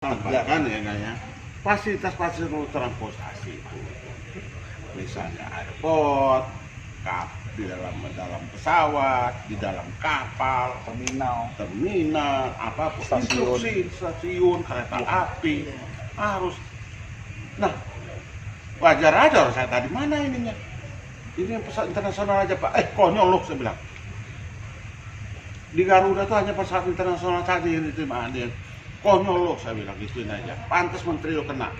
tambahkan ya kayaknya fasilitas-fasilitas transportasi itu, misalnya airport, di dalam pesawat, di dalam kapal, terminal, apapun, stasiun, kereta api harus. Nah, wajar aja orang saya tadi mana ininya? Ini yang pesawat internasional aja Pak. Konyol loh saya bilang. Di Garuda tuh hanya pesawat internasional saja yang diterima hadir. Konyol loh saya bilang, gituin aja. Pantas menteri lo kena.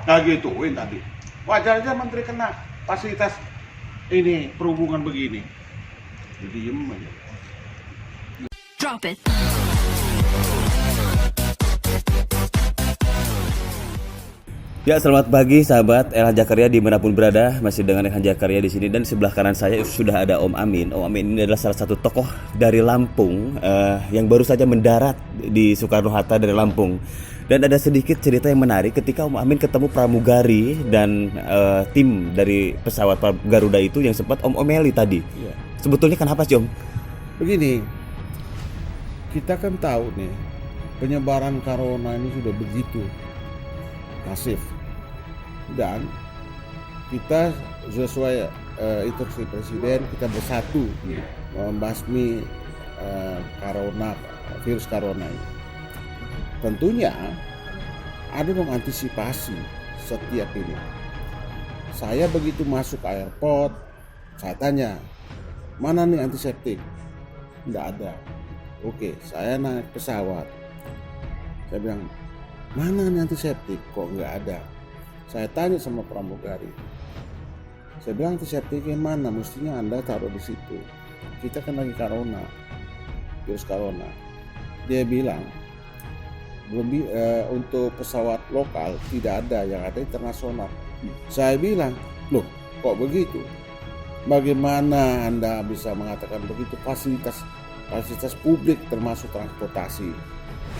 Nah gituin tadi. Wajar aja menteri kena fasilitas ini perhubungan begini. Jadi diem aja. Drop it. Ya, selamat pagi sahabat Elhan Jakarta dimanapun berada, masih dengan Elhan Jakarta di sini, dan sebelah kanan saya sudah ada Om Amin. Om Amin ini adalah salah satu tokoh dari Lampung yang baru saja mendarat di Soekarno-Hatta dari Lampung. Dan ada sedikit cerita yang menarik ketika Om Amin ketemu pramugari dan tim dari pesawat Garuda itu yang sempat Om omeli tadi. Ya. Sebetulnya kenapa sih Om? Begini, kita kan tahu nih penyebaran corona ini sudah begitu masif. Dan kita sesuai instruksi presiden, kita bersatu membasmi virus corona ini. Tentunya ada mengantisipasi setiap ini. Saya begitu masuk airport, saya tanya, mana nih antiseptik? Nggak ada. Oke, saya naik pesawat, saya bilang, mana nih antiseptik? Kok nggak ada? Saya tanya sama pramugari, saya bilang antiseptiknya mana? Mestinya Anda taruh di situ. Kita kan lagi corona, virus corona. Dia bilang belum untuk pesawat lokal tidak ada, yang ada internasional. Saya bilang, loh kok begitu? Bagaimana Anda bisa mengatakan begitu? Fasilitas publik termasuk transportasi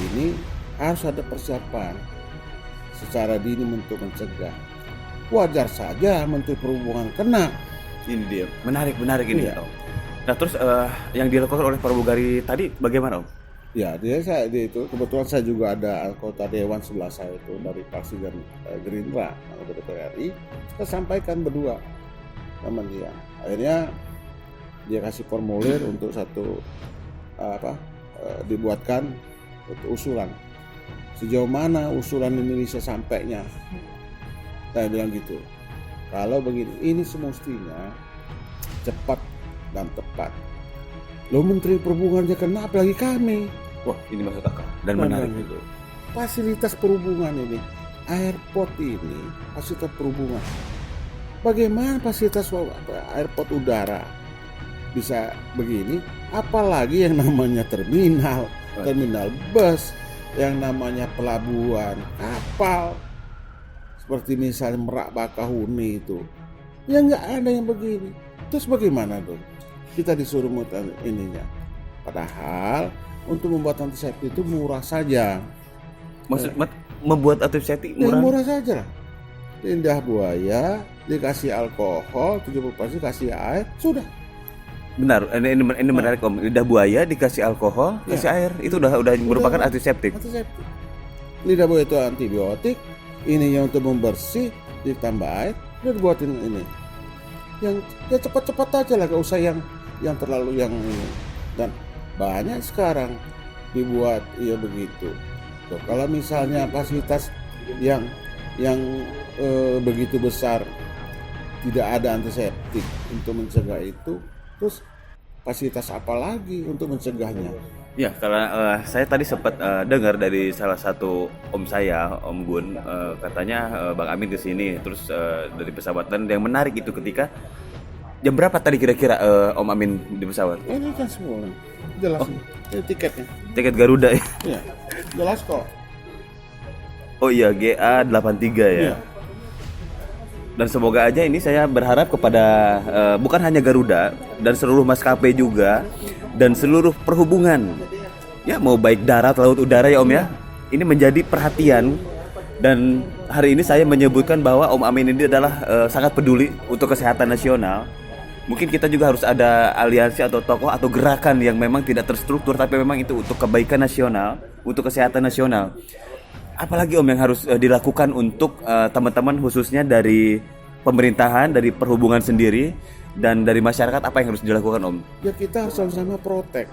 ini harus ada persiapan secara dini untuk mencegah. Wajar saja Menteri Perhubungan kena. Ini dia, menarik ini Iya. Om. Nah terus yang dilakukan oleh pramugari tadi bagaimana Om? Ya, dia itu kebetulan saya juga ada anggota dewan sebelah saya itu dari Fraksi dan Gerindra, anggota DPR RI. Saya sampaikan berdua sama dia. Akhirnya dia kasih formulir untuk dibuatkan untuk usulan. Sejauh mana usulan ini bisa sampainya? Saya bilang gitu. Kalau begini, ini semestinya cepat dan tepat. Lo Menteri Perhubungan aja kena, apalagi kami. Wah, ini masuk akal dan menarik itu. Fasilitas perhubungan ini, airport ini, fasilitas perhubungan. Bagaimana fasilitas airport udara bisa begini? Apalagi yang namanya terminal bus, yang namanya pelabuhan kapal, seperti misalnya Merak Bakahuni itu, ya nggak ada yang begini. Terus bagaimana dong kita disuruh muter ininya? Padahal untuk membuat antiseptik itu murah saja. Maksud membuat antiseptik Ya, murah? murah saja. Lidah buaya dikasih alkohol 70%, kasih air, sudah. Benar, ini menarik Om. Lidah buaya dikasih alkohol, Ya. kasih air, itu udah merupakan antiseptik. Antiseptik. Lidah buaya itu antibiotik, ini yang untuk membersih, ditambah air, udah dibuatin ini. Yang ya cepat-cepat aja lah, gak usah yang terlalu yang ini. Dan banyak sekarang dibuat begitu. Tuh, kalau misalnya fasilitas yang begitu besar tidak ada antiseptik untuk mencegah itu, terus fasilitas apa lagi untuk mencegahnya? Ya, karena saya tadi sempat dengar dari salah satu om saya, Om Gun, katanya Bang Amin kesini, terus dari pesawat. Dan yang menarik itu ketika jam berapa tadi kira-kira Om Amin di pesawat? Ini kan semua jelas nih. Ini tiketnya. Tiket Garuda ya? Ya, jelas kok. Oh iya, GA83 ya. Iya. Dan semoga aja ini saya berharap kepada bukan hanya Garuda dan seluruh maskapai juga dan seluruh perhubungan, ya mau baik darat, laut, udara ya Om ya. Ini menjadi perhatian, dan hari ini saya menyebutkan bahwa Om Amin ini adalah sangat peduli untuk kesehatan nasional. Mungkin kita juga harus ada aliansi atau tokoh atau gerakan yang memang tidak terstruktur, tapi memang itu untuk kebaikan nasional, untuk kesehatan nasional. apalagi Om yang harus dilakukan untuk teman-teman khususnya dari pemerintahan, dari perhubungan sendiri dan dari masyarakat, apa yang harus dilakukan Om? Ya kita harus sama-sama protek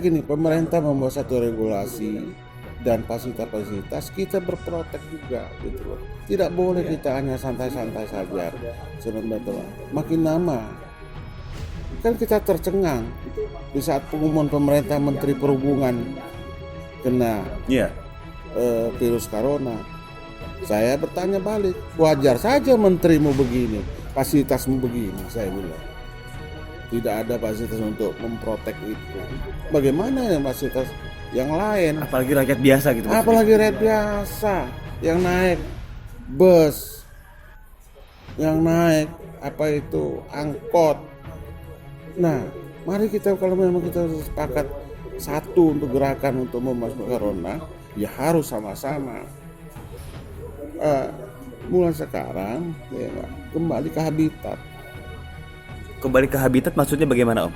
ini, pemerintah membuat satu regulasi dan fasilitas kita berprotek juga gitu loh. Tidak boleh kita hanya santai-santai saja. Sebenarnya makin lama kan kita tercengang di saat pengumuman pemerintah Menteri Perhubungan kena virus corona. Saya bertanya balik, wajar saja menterimu begini, fasilitasmu begini, saya bilang. Tidak ada fasilitas untuk memprotek itu. Bagaimana yang fasilitas yang lain? Apalagi rakyat biasa gitu. Apalagi rakyat biasa yang naik bus, yang naik angkot. Nah, mari kita kalau memang kita sepakat satu untuk gerakan untuk memasukkan corona, ya harus sama-sama. Mulai sekarang ya, kembali ke habitat. Kembali ke habitat maksudnya bagaimana Om?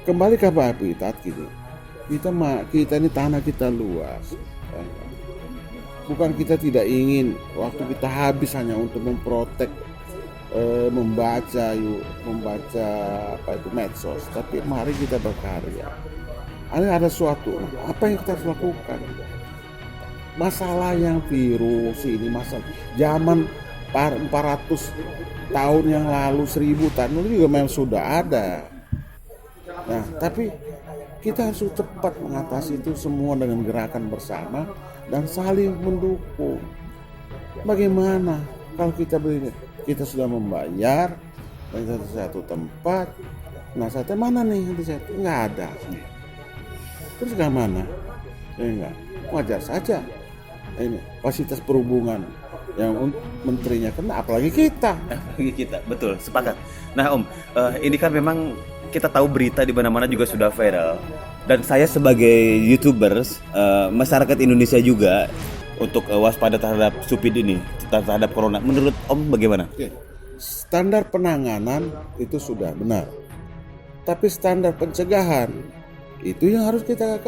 Kembali ke habitat gitu. Kita ini tanah kita luas. Bukan kita tidak ingin waktu kita habis hanya untuk memprotek, membaca medsos, tapi mari kita berkarya. Ada suatu apa yang kita harus lakukan. Masalah yang virus ini masalah zaman 400 tahun yang lalu, 1000 tahun lalu juga memang sudah ada. Nah, tapi kita harus cepat mengatasi itu semua dengan gerakan bersama dan saling mendukung. Bagaimana kalau kita sudah membayar dari satu tempat, nah satu mana nih di satu nggak ada, terus mana? Enggak, wajar saja. Ini fasilitas perhubungan yang menterinya kena, apalagi kita, betul, sepakat. Nah Om, ini kan memang kita tahu berita di mana-mana juga sudah viral, dan saya sebagai YouTubers, masyarakat Indonesia juga untuk waspada terhadap Supid ini, terhadap corona. Menurut Om bagaimana? Standar penanganan itu sudah benar, tapi standar pencegahan itu yang harus kita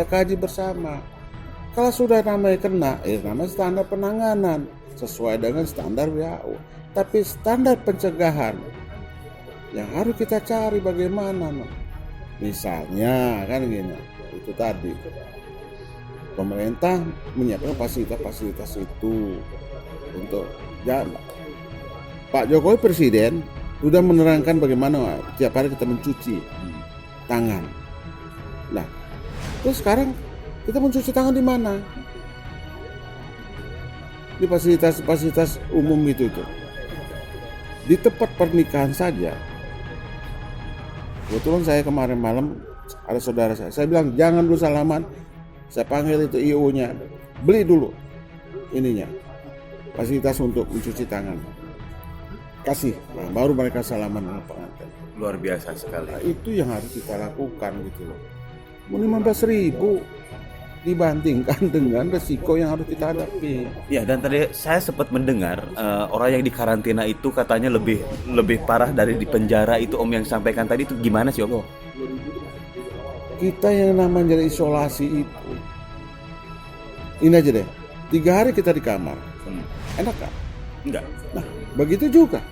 kaji bersama. Kalau sudah namanya kena, namanya standar penanganan sesuai dengan standar WHO. Tapi standar pencegahan yang harus kita cari bagaimana. Misalnya kan gini, itu tadi pemerintah menyiapkan fasilitas itu untuk Pak Jokowi Presiden sudah menerangkan bagaimana tiap hari kita mencuci tangan. Nah, terus sekarang kita mencuci tangan di mana? Di fasilitas umum itu. Di tempat pernikahan saja. Kebetulan saya kemarin malam ada saudara saya bilang jangan dulu salaman. Saya panggil itu IO-nya, beli dulu ininya, fasilitas untuk mencuci tangan. Kasih, nah, baru mereka salaman dengan pengantin. Luar biasa sekali. Nah, itu yang harus kita lakukan gitu loh. 15.000 dibandingkan dengan resiko yang harus kita hadapi. Ya, dan tadi saya sempat mendengar orang yang dikarantina itu katanya lebih parah dari di penjara. Itu Om yang sampaikan tadi itu gimana sih Om? Kita yang namanya isolasi itu, ini aja deh, 3 hari kita di kamar, enak kan? Enggak. Nah, begitu juga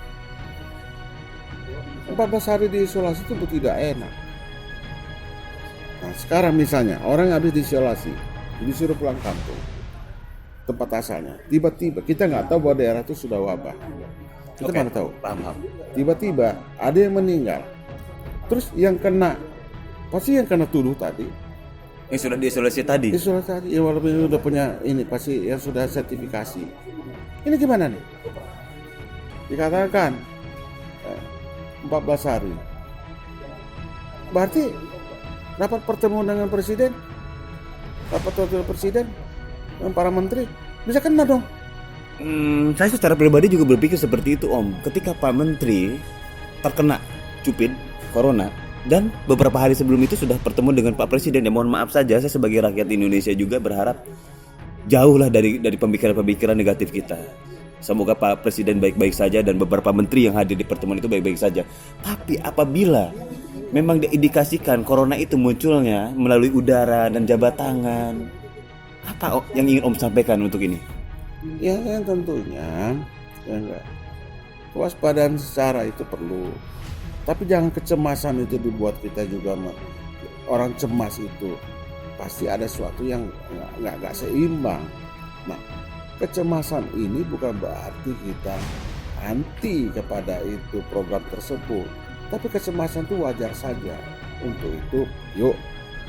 14 hari di isolasi itu tidak enak. Nah, sekarang misalnya orang habis diisolasi, disuruh pulang kampung, tempat asalnya. Tiba-tiba kita nggak tahu bahwa daerah itu sudah wabah. Kita mana tahu? Paham. Tiba-tiba ada yang meninggal. Terus yang kena, pasti yang kena tuduh tadi. Yang sudah diisolasi tadi. Isolasi tadi, ya walaupun sudah punya ini pasti yang sudah sertifikasi. Ini gimana nih? Dikatakan 14 hari. Berarti rapat pertemuan dengan presiden, dengan para menteri bisa kena dong. Saya secara pribadi juga berpikir seperti itu Om. Ketika Pak Menteri terkena Cupid Corona dan beberapa hari sebelum itu sudah bertemu dengan Pak Presiden, ya mohon maaf saja saya sebagai rakyat Indonesia juga berharap jauhlah dari pemikiran-pemikiran negatif kita. Semoga Pak Presiden baik-baik saja dan beberapa menteri yang hadir di pertemuan itu baik-baik saja. Tapi apabila memang diindikasikan corona itu munculnya melalui udara dan jabat tangan, Apa yang ingin Om sampaikan untuk ini? Ya kan tentunya ya enggak. Kewaspadaan secara itu perlu. Tapi jangan kecemasan itu dibuat kita juga orang cemas itu pasti ada sesuatu yang nggak seimbang. Nah, kecemasan ini bukan berarti kita anti kepada itu program tersebut. Tapi kecemasan itu wajar saja. Untuk itu, yuk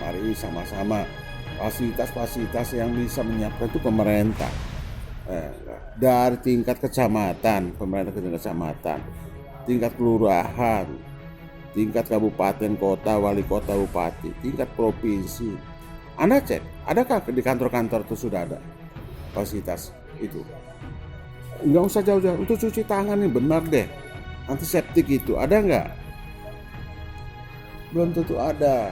mari sama-sama fasilitas-fasilitas yang bisa menyiapkan itu pemerintah. Dari tingkat kecamatan, pemerintah tingkat kecamatan, tingkat kelurahan, tingkat kabupaten, kota, wali kota, bupati, tingkat provinsi. Anda cek, adakah di kantor-kantor itu sudah ada fasilitas itu? Nggak usah jauh-jauh, untuk cuci tangan nih benar deh, antiseptik itu ada nggak? Belum tentu ada.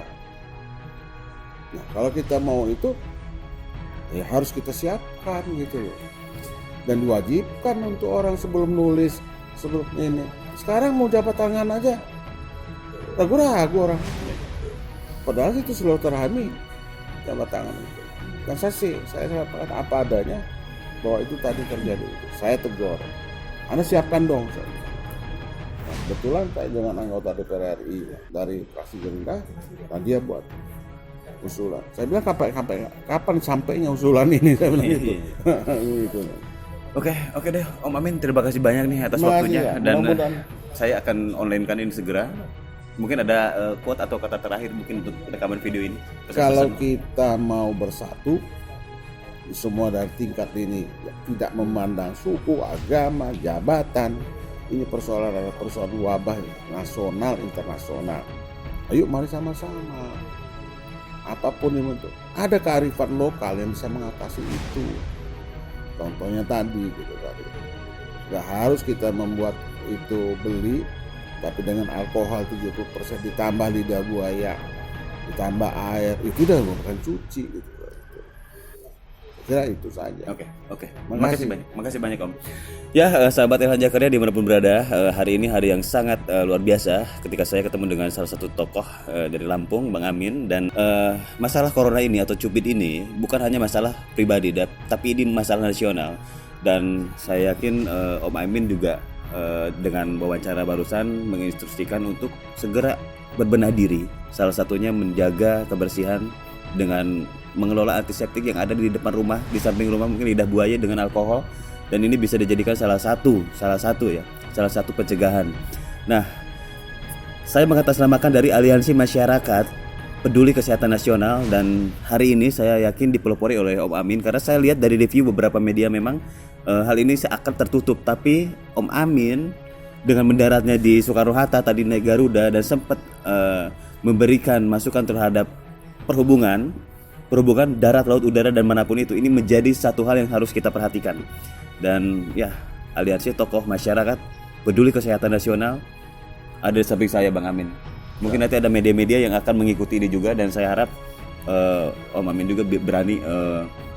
Nah, kalau kita mau itu, ya harus kita siapkan gitu loh. Dan diwajibkan untuk orang sebelum nulis, sebelum ini. Sekarang mau jabat tangan aja, ragu-ragu orang. Padahal itu silaturahmi, jabat tangan itu. Dan saya sampaikan apa adanya bahwa itu tadi terjadi. Saya tegur, Anda siapkan dong. Nah, kebetulan saya dengan anggota DPR RI dari fraksi Gerindra, nah dia buat usulan. Saya bilang kapan sampainya usulan ini? Saya bilang gitu. Gitu. Oke deh, Om Amin, terima kasih banyak nih atas waktunya Ya, dan saya akan online-kan ini segera. Mungkin ada quote atau kata terakhir mungkin untuk rekaman video ini. Kalau kita mau bersatu, semua dari tingkat ini tidak memandang suku, agama, jabatan. Ini persoalan adalah persoalan wabah nasional, internasional. Ayo mari sama-sama. Apapun yang bentuk, ada kearifan lokal yang bisa mengatasi itu. Contohnya tadi gitu tadi. Gak harus kita membuat itu beli, tapi dengan alkohol 70% ditambah lidah buaya, ditambah air, itu udah bukan cuci gitu. Kira itu saja. Oke. Makasih banyak Om. Ya, sahabat Ilhan Zakaria dimanapun berada, hari ini hari yang sangat luar biasa ketika saya ketemu dengan salah satu tokoh dari Lampung, Bang Amin. Dan masalah corona ini atau Cubit ini bukan hanya masalah pribadi, tapi ini masalah nasional. Dan saya yakin Om Amin juga dengan wawancara barusan menginstruksikan untuk segera berbenah diri. Salah satunya menjaga kebersihan dengan mengelola antiseptik yang ada di depan rumah, di samping rumah mungkin lidah buaya dengan alkohol, dan ini bisa dijadikan salah satu pencegahan. Nah, saya mengatasnamakan dari Aliansi Masyarakat Peduli Kesehatan Nasional, dan hari ini saya yakin dipelopori oleh Om Amin karena saya lihat dari review beberapa media memang hal ini seakan tertutup, tapi Om Amin dengan mendaratnya di Soekarno-Hatta tadi naik Garuda dan sempat memberikan masukan terhadap perhubungan darat, laut, udara dan manapun itu, ini menjadi satu hal yang harus kita perhatikan. Dan ya, aliansi tokoh masyarakat peduli kesehatan nasional ada di samping saya, Bang Amin. Mungkin nanti ada media-media yang akan mengikuti ini juga, dan saya harap Om Amin juga berani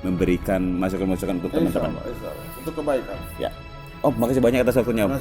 memberikan masukan-masukan untuk teman-teman. Untuk kebaikan. Ya, Om, makasih banyak atas waktunya, Om.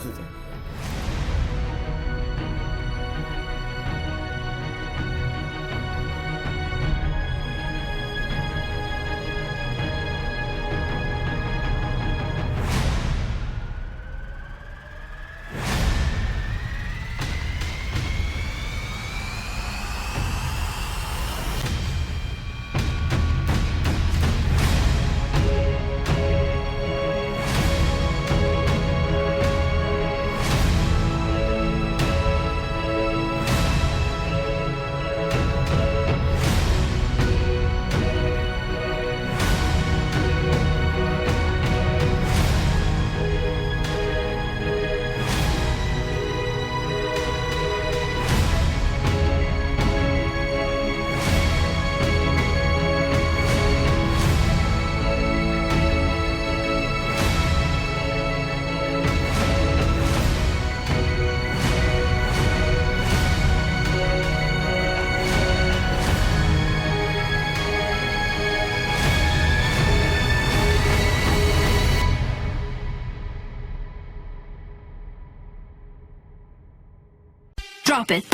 Drop it.